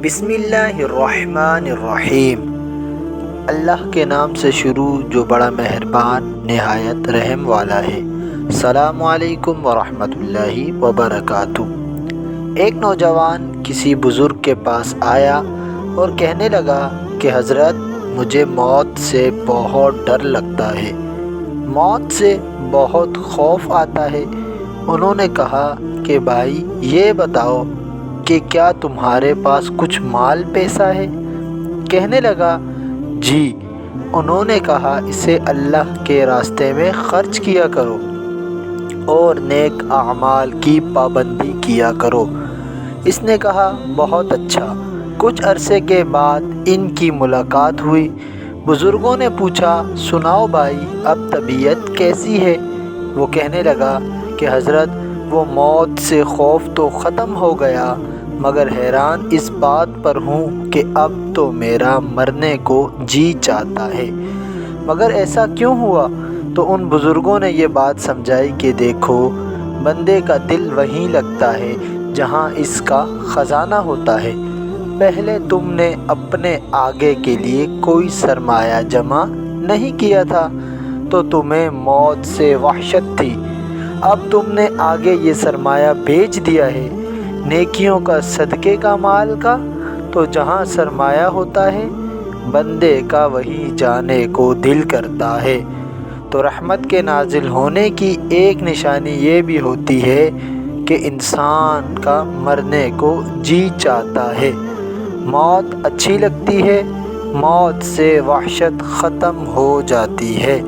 بسم اللہ الرحمن الرحیم۔ اللہ کے نام سے شروع جو بڑا مہربان نہایت رحم والا ہے۔ السلام علیکم ورحمۃ اللہ وبرکاتہ۔ ایک نوجوان کسی بزرگ کے پاس آیا اور کہنے لگا کہ حضرت مجھے موت سے بہت ڈر لگتا ہے، موت سے بہت خوف آتا ہے۔ انہوں نے کہا کہ بھائی یہ بتاؤ کہ کیا تمہارے پاس کچھ مال پیسہ ہے؟ کہنے لگا جی۔ انہوں نے کہا اسے اللہ کے راستے میں خرچ کیا کرو اور نیک اعمال کی پابندی کیا کرو۔ اس نے کہا بہت اچھا۔ کچھ عرصے کے بعد ان کی ملاقات ہوئی۔ بزرگوں نے پوچھا سناؤ بھائی اب طبیعت کیسی ہے؟ وہ کہنے لگا کہ حضرت وہ موت سے خوف تو ختم ہو گیا، مگر حیران اس بات پر ہوں کہ اب تو میرا مرنے کو جی چاہتا ہے۔ مگر ایسا کیوں ہوا؟ تو ان بزرگوں نے یہ بات سمجھائی کہ دیکھو بندے کا دل وہیں لگتا ہے جہاں اس کا خزانہ ہوتا ہے۔ پہلے تم نے اپنے آگے کے لیے کوئی سرمایہ جمع نہیں کیا تھا تو تمہیں موت سے وحشت تھی، اب تم نے آگے یہ سرمایہ بیچ دیا ہے نیکیوں کا، صدقے کا، مال کا، تو جہاں سرمایہ ہوتا ہے بندے کا وہیں جانے کو دل کرتا ہے۔ تو رحمت کے نازل ہونے کی ایک نشانی یہ بھی ہوتی ہے کہ انسان کا مرنے کو جی چاہتا ہے، موت اچھی لگتی ہے، موت سے وحشت ختم ہو جاتی ہے۔